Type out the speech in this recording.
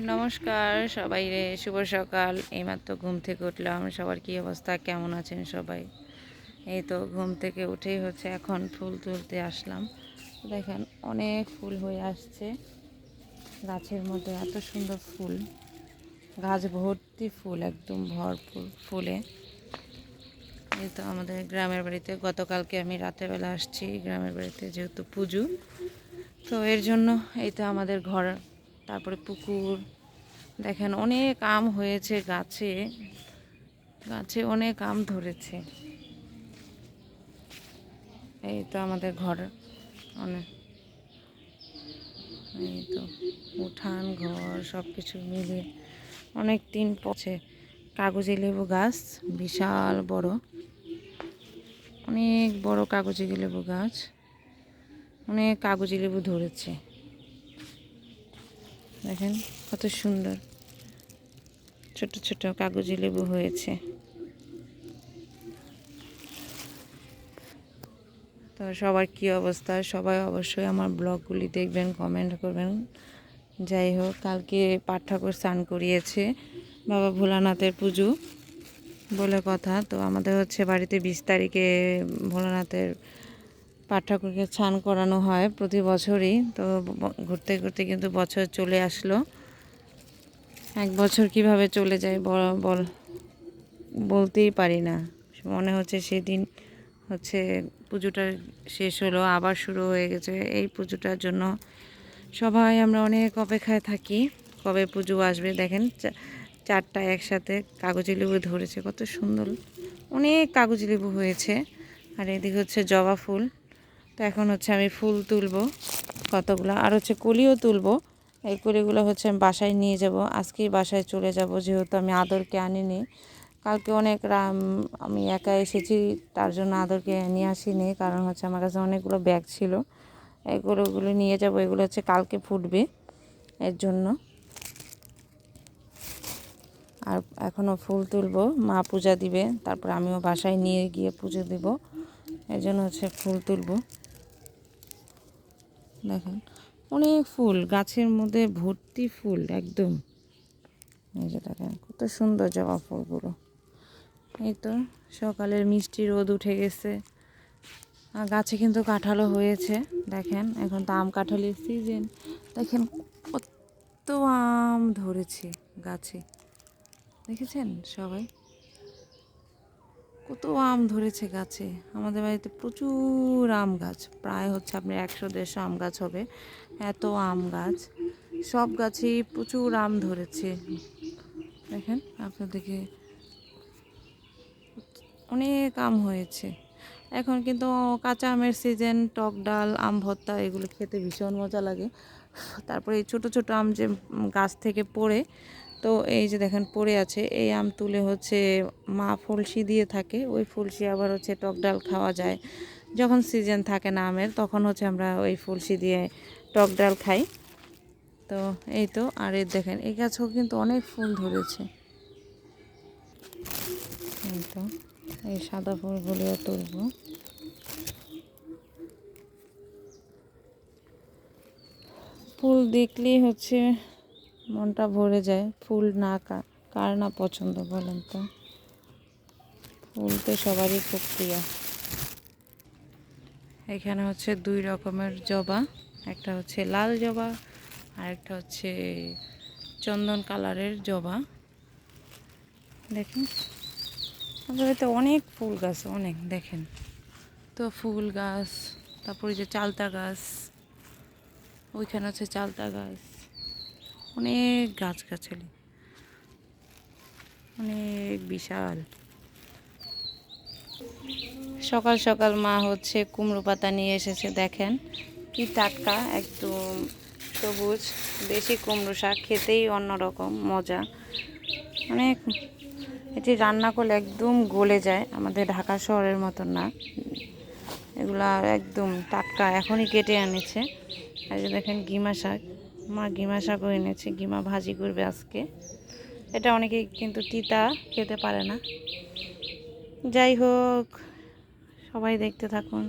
নমস্কার সবাই রে, শুভ সকাল। এইমাত্র ঘুম থেকে উঠলাম। সবার কি অবস্থা, কেমন আছেন সবাই? এই তো ঘুম থেকে উঠেই এখন ফুল তুলতে আসলাম। দেখেন অনেক ফুল হয়ে আসছে গাছের মধ্যে, এত সুন্দর ফুল, গাছ ভর্তি ফুল, একদম ভরপুর ফুলে। এই তো আমাদের গ্রামের বাড়িতে গতকালকে আমি রাতেরবেলা আসছি গ্রামের বাড়িতে, যেহেতু পুজো, তো এর জন্য এই তো আমাদের ঘর, তারপরে পুকুর। দেখেন অনেক আম হয়েছে গাছে, গাছে অনেক আম ধরেছে। এই তো আমাদের ঘর, অনেক, এই তো উঠান ঘর সব কিছু মিলিয়ে অনেক দিন পছে। কাগজি লেবু গাছ বিশাল বড়, অনেক বড় কাগজি লেবু গাছ, অনেক কাগজি লেবু ধরেছে। দেখেন কত সুন্দর ছোট ছোট কাগজি লেবু হয়েছে। তো সবার কী অবস্থা, সবাই অবশ্যই আমার ব্লগগুলি দেখবেন, কমেন্ট করবেন। যাই হোক, কালকে পাঠ ঠাকুর স্নান করিয়েছে, বাবা ভোলানাথের পুজো বলে কথা। তো আমাদের বাড়িতে 20 তারিখে ভোলানাথের পাঠ ঠাকুরকে স্নান করানো হয় প্রতি বছরই। তো ঘুরতে ঘুরতে কিন্তু বছর চলে আসলো। এক বছর কিভাবে চলে যায় বলতেই পারি না। মনে হচ্ছে সেদিন পুজোটা শেষ হলো, আবার শুরু হয়ে গেছে এই পুজোটার জন্য। সবাই আমরা অনেক অপেক্ষায় থাকি কবে পুজো আসবে। দেখেন চারটা একসাথে কাগজি লেবু ধরেছে, কত সুন্দর, অনেক কাগজি লেবু হয়েছে। আর এদিকে জবা ফুল। তো এখন আমি ফুল তুলবো কতগুলো, আর কলিও তুলবো। এই কলিগুলো আমি বাসায় নিয়ে যাব, আজকেই বাসায় চলে যাব, যেহেতু আমি আদরকে আনিনি। কালকে অনেক আমি একা এসেছি, তার জন্য আদরকে নিয়ে আসিনি, কারণ আমার কাছে অনেকগুলো ব্যাগ ছিল। এগুলো নিয়ে যাব, এগুলো কালকে ফুটবে, এর জন্য। আর এখনও ফুল তুলবো, মা পূজা দিবে, তারপর আমিও বাসায় নিয়ে গিয়ে পুজো দেব, এর জন্য ফুল তুলবো। দেখেন অনেক ফুল গাছের মধ্যে, ভর্তি ফুল একদম। এই যে দেখেন কত সুন্দর জবা ফুলগুলো। এই তো সকালের মিষ্টি রোদ উঠে গেছে, আর গাছে কিন্তু কাঁঠালও হয়েছে। দেখেন এখন তো আম কাঁঠালের সিজন। দেখেন কত আম ধরেছে গাছে, দেখেছেন সবাই, কত আম ধরেছে গাছে। আমাদের বাড়িতে প্রচুর আম গাছ, প্রায় আপনার 100-150 আম গাছ হবে, এত আম গাছ। সব গাছেই প্রচুর আম ধরেছে। দেখেন আপনাদেরকে অনেক আম হয়েছে। এখন কিন্তু কাঁচা আমের সিজন, টক ডাল, আম ভর্তা, এগুলো খেতে ভীষণ মজা লাগে। তারপরে এই ছোটো ছোটো আম যে গাছ থেকে পড়ে, তো এই যে দেখেন পড়ে আছে, এই আম তুলে মা ফলসি দিয়ে থাকে, ওই ফলসি আবার টক ডাল খাওয়া যায়। যখন সিজন থাকে না আমের, তখন আমরা ওই ফলসি দিয়ে টক ডাল খাই। তো এই তো, আর এই দেখেন এই গাছেও কিন্তু অনেক ফুল ধরেছে। এই তো এই সাদা ফুলগুলিও তুলবো। ফুল দেখলেই মনটা ভরে যায়। ফুল না কার না পছন্দ বলেন তো? ফুল তো সবারই খুব প্রিয়। এখানে 2 রকমের জবা, একটা লাল জবা, আর একটা চন্দন কালারের জবা। দেখেন আমাদের বাড়িতে অনেক ফুল গাছ, অনেক। দেখেন তো ফুল গাছ, তারপরে যে চালতা গাছ, ওইখানে চালতা গাছ, অনেক গাছগাছালি, অনেক বিশাল। সকাল সকাল মা কুমড়ো পাতা নিয়ে এসেছে, দেখেন কি টাটকা, একদম সবুজ দেশি কুমড়ো শাক, খেতেই অন্যরকম মজা। অনেক, এটি রান্না করলে একদম গলে যায়, আমাদের ঢাকা শহরের মতো না, এগুলা একদম টাটকা, এখনই কেটে এনেছে। আর যে দেখেন গিমা শাক, মা গিমা শাকও এনেছে, গিমা ভাজি করবে আজকে। এটা অনেকেই কিন্তু তিতা খেতে পারে না। যাই হোক, সবাই দেখতে থাকুন।